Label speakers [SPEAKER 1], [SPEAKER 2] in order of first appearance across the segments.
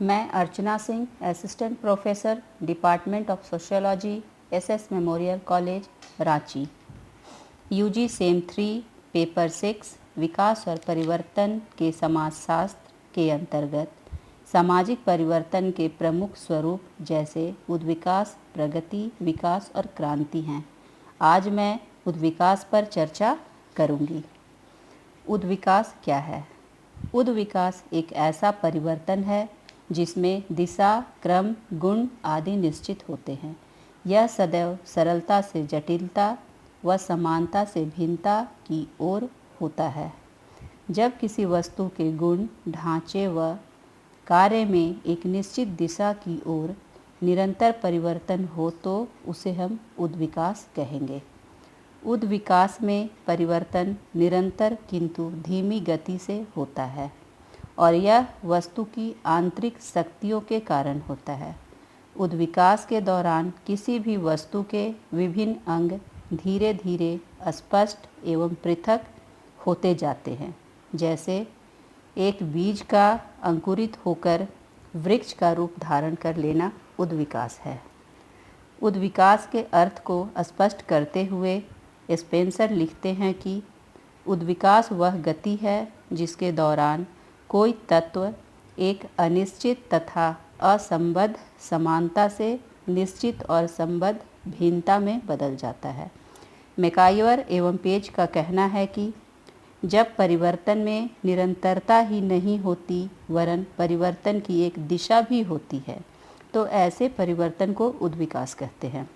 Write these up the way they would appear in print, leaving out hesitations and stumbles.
[SPEAKER 1] मैं Archana Singh, assistant professor, department of sociology, SS memorial college, Ranchi. UG sem 3 paper 6 विकास और परिवर्तन के समाजशास्त्र के अंतर्गत सामाजिक परिवर्तन के प्रमुख स्वरूप जैसे उद्विकास, प्रगति, विकास और क्रांति हैं। आज मैं उद्विकास पर चर्चा करूंगी। उद्विकास क्या है? उद्विकास एक ऐसा परिवर्तन है जिसमें दिशा, क्रम, गुण आदि निश्चित होते हैं। यह सदैव सरलता से जटिलता व समानता से भिन्नता की ओर होता है। जब किसी वस्तु के गुण, ढांचे व कार्य में एक निश्चित दिशा की ओर निरंतर परिवर्तन हो तो उसे हम उद्विकास कहेंगे। उद्विकास में परिवर्तन निरंतर किंतु धीमी गति से होता है और यह वस्तु की आंतरिक शक्तियों के कारण होता है। उद्विकास के दौरान किसी भी वस्तु के विभिन्न अंग धीरे धीरे स्पष्ट एवं पृथक होते जाते हैं। जैसे एक बीज का अंकुरित होकर वृक्ष का रूप धारण कर लेना उद्विकास है। उद्विकास के अर्थ को स्पष्ट करते हुए स्पेंसर लिखते हैं कि उद्विकास वह गति है जिसके दौरान कोई तत्व एक अनिश्चित तथा असंबद्ध समानता से निश्चित और संबद्ध भिन्नता में बदल जाता है। मैकाइवर एवं पेज का कहना है कि जब परिवर्तन में निरंतरता ही नहीं होती वरन परिवर्तन की एक दिशा भी होती है तो ऐसे परिवर्तन को उद्विकास कहते हैं।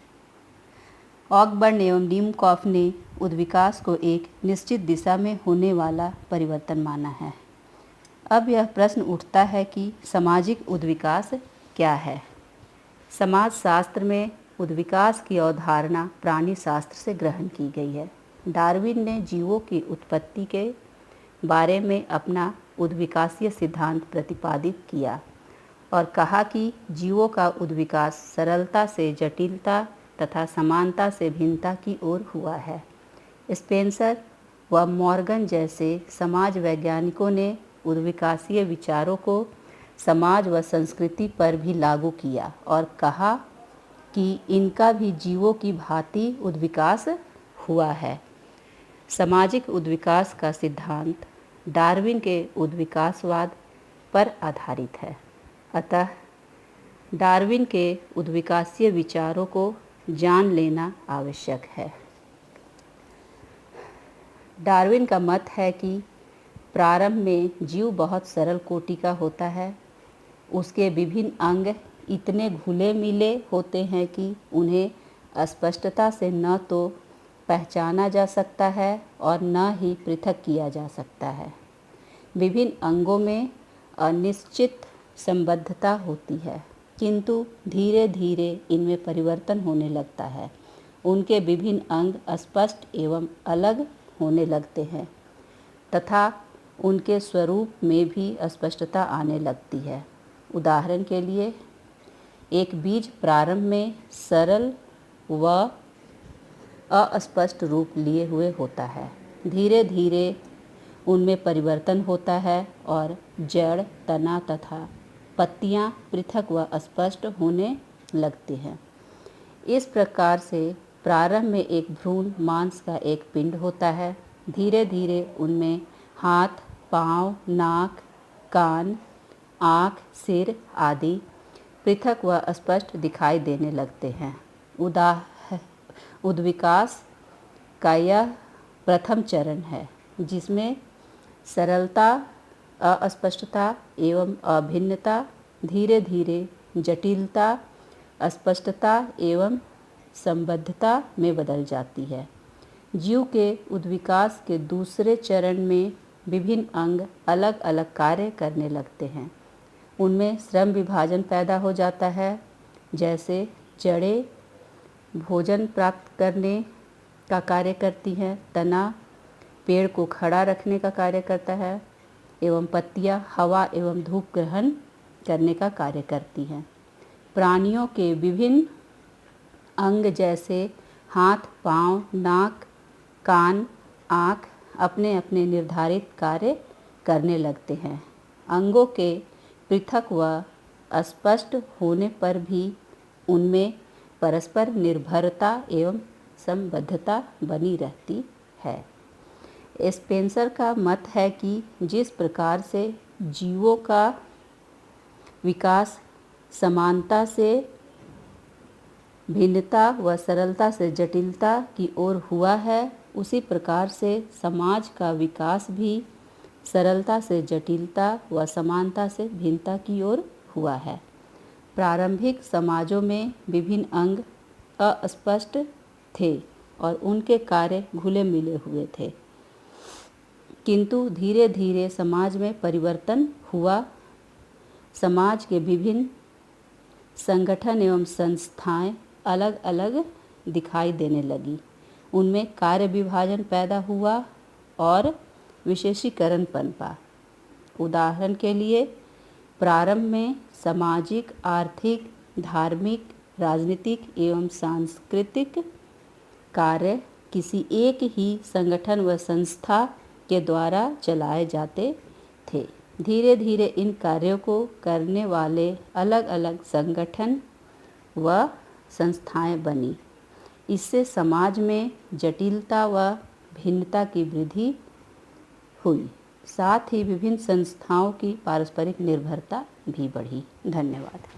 [SPEAKER 1] ऑकबर्न एवं नीमकॉफ ने उद्विकास को एक निश्चित दिशा में होने वाला परिवर्तन माना है। अब यह प्रश्न उठता है कि सामाजिक उद्विकास क्या है? समाजशास्त्र में उद्विकास की अवधारणा प्राणी शास्त्र से ग्रहण की गई है। डार्विन ने जीवों की उत्पत्ति के बारे में अपना उद्विकासीय सिद्धांत प्रतिपादित किया और कहा कि जीवों का उद्विकास सरलता से जटिलता तथा समानता से भिन्नता की ओर हुआ है। स्पेंसर व मॉर्गन जैसे समाज वैज्ञानिकों ने उद्विकासीय विचारों को समाज व संस्कृति पर भी लागू किया और कहा कि इनका भी जीवों की भांति उद्विकास हुआ है। सामाजिक उद्विकास का सिद्धांत डार्विन के उद्विकासवाद पर आधारित है। अतः डार्विन के उद्विकासीय विचारों को जान लेना आवश्यक है। डार्विन का मत है कि प्रारंभ में जीव बहुत सरल कोटि का होता है। उसके विभिन्न अंग इतने घुले मिले होते हैं कि उन्हें स्पष्टता से न तो पहचाना जा सकता है और न ही पृथक किया जा सकता है। विभिन्न अंगों में अनिश्चित संबद्धता होती है किंतु धीरे धीरे इनमें परिवर्तन होने लगता है। उनके विभिन्न अंग स्पष्ट एवं अलग होने लगते हैं तथा उनके स्वरूप में भी स्पष्टता आने लगती है। उदाहरण के लिए एक बीज प्रारंभ में सरल व अस्पष्ट रूप लिए हुए होता है। धीरे धीरे उनमें परिवर्तन होता है और जड़, तना तथा पत्तियां पृथक व स्पष्ट होने लगती हैं। इस प्रकार से प्रारंभ में एक भ्रूण मांस का एक पिंड होता है। धीरे धीरे उनमें हाथ, पाँव, नाक, कान, आँख, सिर आदि पृथक व स्पष्ट दिखाई देने लगते हैं। उद्विकास का यह प्रथम चरण है जिसमें सरलता, अस्पष्टता एवं अभिन्नता धीरे धीरे जटिलता, अस्पष्टता एवं संबद्धता में बदल जाती है। जीव के उद्विकास के दूसरे चरण में विभिन्न अंग अलग अलग कार्य करने लगते हैं। उनमें श्रम विभाजन पैदा हो जाता है। जैसे जड़ें भोजन प्राप्त करने का कार्य करती हैं, तना पेड़ को खड़ा रखने का कार्य करता है एवं पत्तियां हवा एवं धूप ग्रहण करने का कार्य करती हैं। प्राणियों के विभिन्न अंग जैसे हाथ, पाँव, नाक, कान, आँख अपने अपने निर्धारित कार्य करने लगते हैं। अंगों के पृथक व अस्पष्ट होने पर भी उनमें परस्पर निर्भरता एवं संबद्धता बनी रहती है। स्पेंसर का मत है कि जिस प्रकार से जीवों का विकास समानता से भिन्नता व सरलता से जटिलता की ओर हुआ है, उसी प्रकार से समाज का विकास भी सरलता से जटिलता व समानता से भिन्नता की ओर हुआ है। प्रारंभिक समाजों में विभिन्न अंग अस्पष्ट थे और उनके कार्य घुले मिले हुए थे, किंतु धीरे धीरे समाज में परिवर्तन हुआ। समाज के विभिन्न संगठन एवं संस्थाएं अलग अलग दिखाई देने लगी। उनमें कार्य विभाजन पैदा हुआ और विशेषीकरण पनपा। उदाहरण के लिए प्रारंभ में सामाजिक, आर्थिक, धार्मिक, राजनीतिक एवं सांस्कृतिक कार्य किसी एक ही संगठन व संस्था के द्वारा चलाए जाते थे। धीरे धीरे इन कार्यों को करने वाले अलग अलग संगठन व संस्थाएं बनी। इससे समाज में जटिलता व भिन्नता की वृद्धि हुई, साथ ही विभिन्न संस्थाओं की पारस्परिक निर्भरता भी बढ़ी। धन्यवाद।